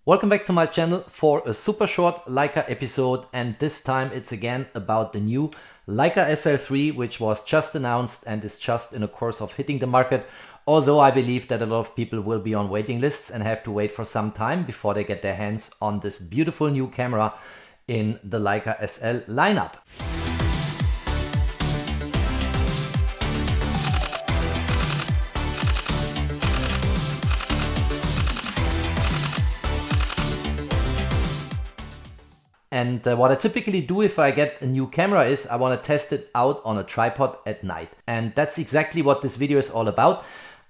Welcome back to my channel for a super short Leica episode, and this time it's again about the new Leica SL3, which was just announced and is just in a course of hitting the market, although I believe that a lot of people will be on waiting lists and have to wait for some time before they get their hands on this beautiful new camera in the Leica SL lineup. And what I typically do if I get a new camera is I want to test it out on a tripod at night. And that's exactly what this video is all about.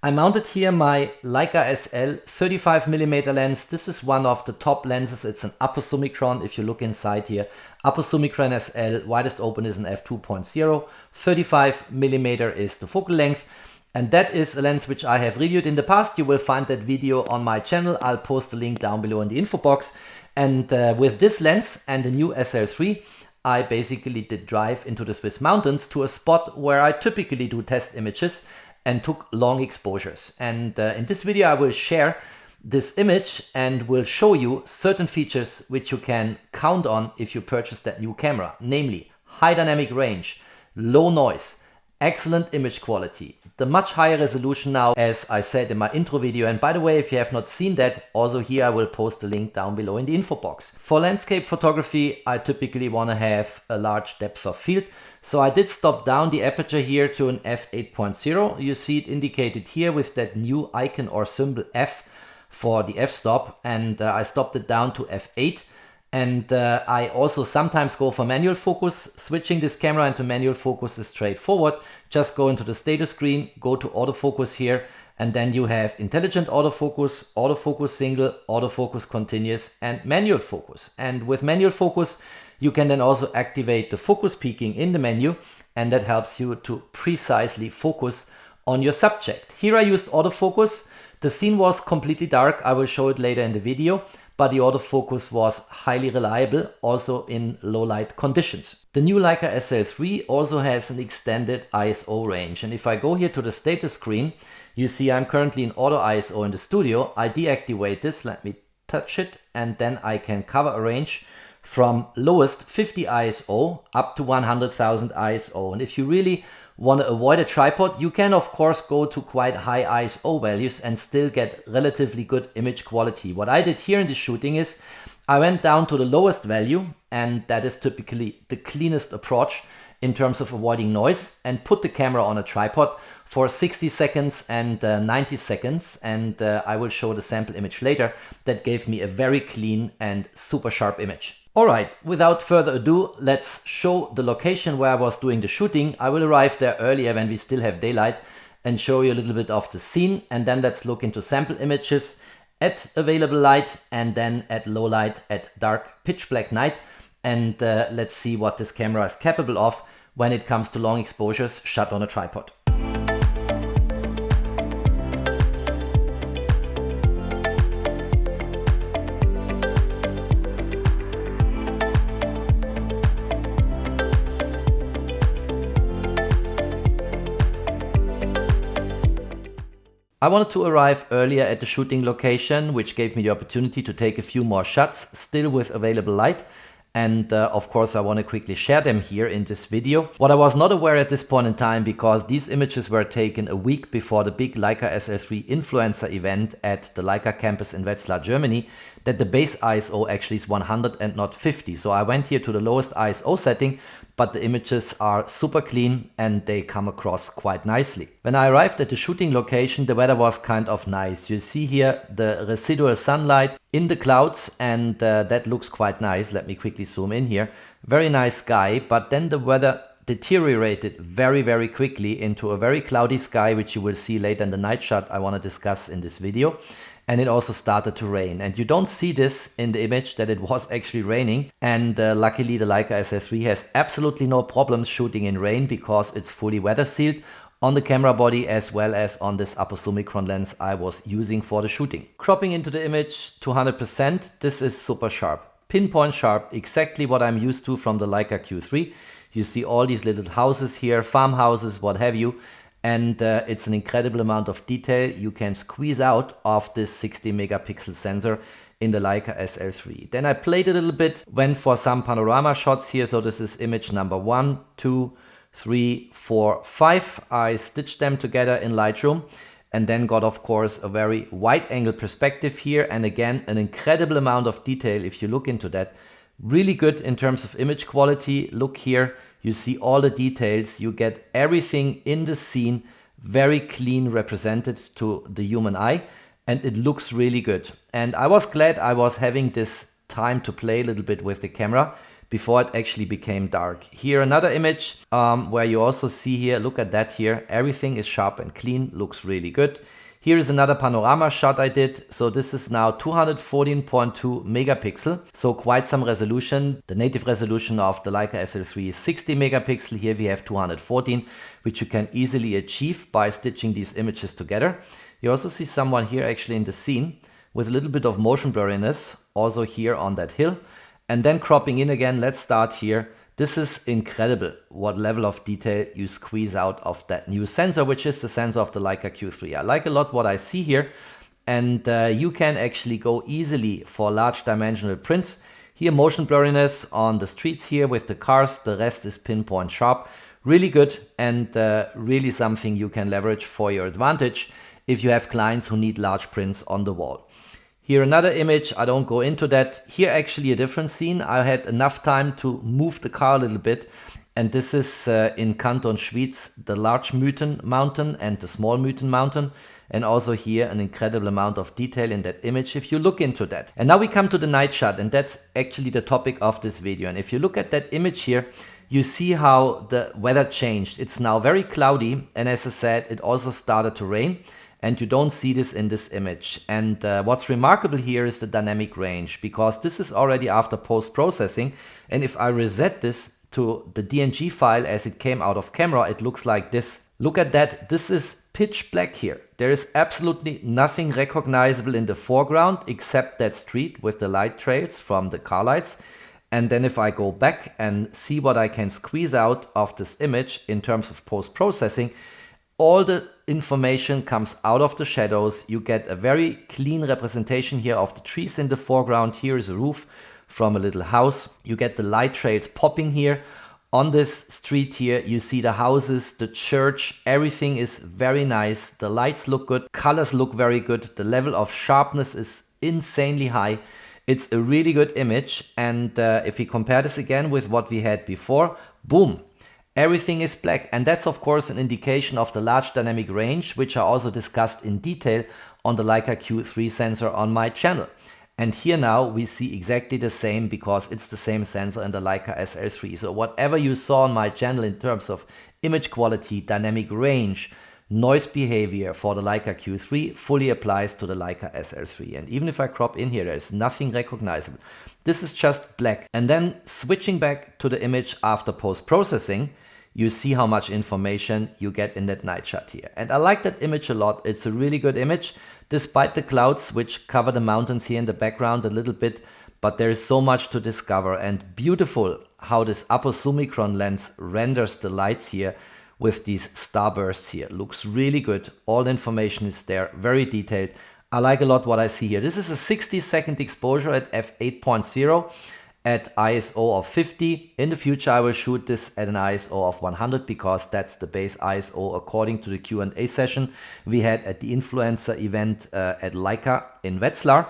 I mounted here my Leica SL 35mm lens. This is one of the top lenses. It's an Apo-Summicron. If you look inside here, Apo-Summicron-SL, widest open is an f2.0. 35mm is the focal length. And that is a lens which I have reviewed in the past. You will find that video on my channel. I'll post a link down below in the info box. And with this lens and the new SL3, I basically did drive into the Swiss mountains to a spot where I typically do test images and took long exposures. And in this video, I will share this image and will show you certain features which you can count on if you purchase that new camera, namely high dynamic range, low noise, excellent image quality, the much higher resolution now, as I said in my intro video. And by the way, if you have not seen that, also here I will post a link down below in the info box. For landscape photography, I typically want to have a large depth of field. So I did stop down the aperture here to an f8.0. You see it indicated here with that new icon or symbol F for the f-stop. And I stopped it down to f8. And I also sometimes go for manual focus. Switching this camera into manual focus is straightforward. Just go into the status screen, go to autofocus here, and then you have intelligent autofocus, autofocus single, autofocus continuous, and manual focus. And with manual focus, you can then also activate the focus peaking in the menu, and that helps you to precisely focus on your subject. Here I used autofocus. The scene was completely dark. I will show it later in the video. But the autofocus was highly reliable, also in low light conditions. The new Leica SL3 also has an extended ISO range. And if I go here to the status screen, you see I'm currently in auto ISO in the studio. I deactivate this, let me touch it, and then I can cover a range from lowest 50 ISO up to 100,000 ISO. And if you really want to avoid a tripod, you can of course go to quite high ISO values and still get relatively good image quality. What I did here in the shooting is I went down to the lowest value, and that is typically the cleanest approach in terms of avoiding noise, and put the camera on a tripod for 60 seconds and 90 seconds. And I will show the sample image later. That gave me a very clean and super sharp image. Alright, without further ado, let's show the location where I was doing the shooting. I will arrive there earlier when we still have daylight and show you a little bit of the scene, and then let's look into sample images at available light and then at low light at dark pitch black night, and let's see what this camera is capable of when it comes to long exposures shot on a tripod. I wanted to arrive earlier at the shooting location, which gave me the opportunity to take a few more shots, still with available light. And of course, I want to quickly share them here in this video. What I was not aware at this point in time, because these images were taken a week before the big Leica SL3 influencer event at the Leica campus in Wetzlar, Germany, that the base ISO actually is 100 and not 50. So I went here to the lowest ISO setting, but the images are super clean and they come across quite nicely. When I arrived at the shooting location, the weather was kind of nice. You see here the residual sunlight in the clouds, and that looks quite nice. Let me quickly zoom in here. Very nice sky, but then the weather deteriorated very, very quickly into a very cloudy sky, which you will see later in the night shot I want to discuss in this video. And it also started to rain, and you don't see this in the image that it was actually raining. And luckily the Leica SL3 has absolutely no problems shooting in rain, because it's fully weather sealed on the camera body as well as on this Apo-Summicron lens I was using for the shooting. Cropping into the image to 100%, this is super sharp. Pinpoint sharp, exactly what I'm used to from the Leica Q3. You see all these little houses here, farmhouses, what have you. And it's an incredible amount of detail you can squeeze out of this 60 megapixel sensor in the Leica SL3. Then I played a little bit, went for some panorama shots here. So this is image number 1, 2, 3, 4, 5. I stitched them together in Lightroom and then got, of course, a very wide angle perspective here. And again, an incredible amount of detail if you look into that. Really good in terms of image quality. Look here, you see all the details. You get everything in the scene very clean represented to the human eye, and it looks really good. And I was glad I was having this time to play a little bit with the camera before it actually became dark. Here another image where you also see here, look at that here, everything is sharp and clean, looks really good. Here is another panorama shot I did. So this is now 214.2 megapixel. So quite some resolution. The native resolution of the Leica SL3 is 60 megapixel. Here we have 214, which you can easily achieve by stitching these images together. You also see someone here actually in the scene with a little bit of motion blurriness, also here on that hill. And then cropping in again, let's start here. This is incredible what level of detail you squeeze out of that new sensor, which is the sensor of the Leica Q3. I like a lot what I see here, and you can actually go easily for large dimensional prints. Here motion blurriness on the streets here with the cars, the rest is pinpoint sharp. Really good, and really something you can leverage for your advantage if you have clients who need large prints on the wall. Here another image, I don't go into that. Here actually a different scene. I had enough time to move the car a little bit. And this is in Canton, Schwyz, the large Mythen mountain and the small Mythen mountain. And also here an incredible amount of detail in that image if you look into that. And now we come to the night shot, and that's actually the topic of this video. And if you look at that image here, you see how the weather changed. It's now very cloudy, and as I said, it also started to rain. And you don't see this in this image. And what's remarkable here is the dynamic range, because this is already after post-processing. And if I reset this to the DNG file as it came out of camera, it looks like this. Look at that. This is pitch black here. There is absolutely nothing recognizable in the foreground except that street with the light trails from the car lights. And then if I go back and see what I can squeeze out of this image in terms of post-processing, all the information comes out of the shadows. You get a very clean representation here of the trees in the foreground. Here is a roof from a little house. You get the light trails popping here. On this street here, you see the houses, the church, everything is very nice. The lights look good, colors look very good. The level of sharpness is insanely high. It's a really good image. And if we compare this again with what we had before, boom. Everything is black, and that's of course an indication of the large dynamic range, which I also discussed in detail on the Leica Q3 sensor on my channel. And here now we see exactly the same, because it's the same sensor in the Leica SL3. So whatever you saw on my channel in terms of image quality, dynamic range, noise behavior for the Leica Q3 fully applies to the Leica SL3. And even if I crop in here, there is nothing recognizable. This is just black. And then switching back to the image after post-processing, you see how much information you get in that night shot here. And I like that image a lot. It's a really good image, despite the clouds which cover the mountains here in the background a little bit. But there is so much to discover, and beautiful how this Apo-Summicron lens renders the lights here with these starbursts here. Looks really good. All the information is there, very detailed. I like a lot what I see here. This is a 60-second exposure at f8.0. at ISO of 50. In the future, I will shoot this at an ISO of 100, because that's the base ISO according to the Q&A session we had at the influencer event at Leica in Wetzlar.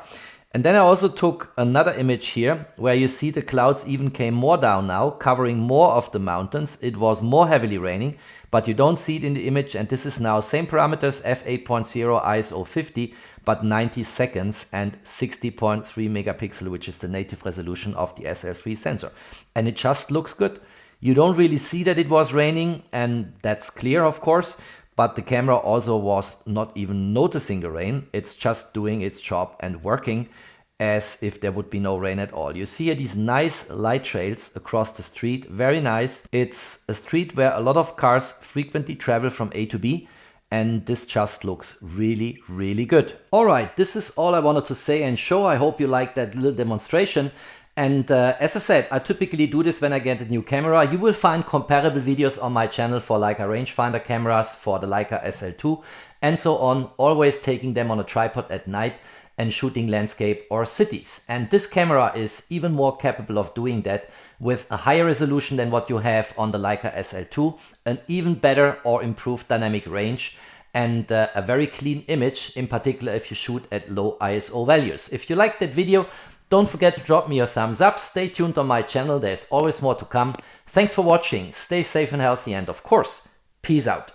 And then I also took another image here where you see the clouds even came more down now, covering more of the mountains. It was more heavily raining, but you don't see it in the image. And this is now same parameters, f8.0, ISO 50, but 90 seconds and 60.3 megapixel, which is the native resolution of the SL3 sensor. And it just looks good. You don't really see that it was raining, and that's clear, of course. But the camera also was not even noticing the rain. It's just doing its job and working as if there would be no rain at all. You see here these nice light trails across the street. Very nice. It's a street where a lot of cars frequently travel from A to B. And this just looks really, really good. All right, this is all I wanted to say and show. I hope you liked that little demonstration. And as I said, I typically do this when I get a new camera. You will find comparable videos on my channel for Leica rangefinder cameras, for the Leica SL2 and so on, always taking them on a tripod at night. and shooting landscape or cities. And this camera is even more capable of doing that with a higher resolution than what you have on the Leica SL2, an even better or improved dynamic range, and a very clean image, in particular if you shoot at low ISO values. If you liked that video, don't forget to drop me a thumbs up. Stay tuned on my channel, there's always more to come. Thanks for watching, stay safe and healthy, and of course, peace out.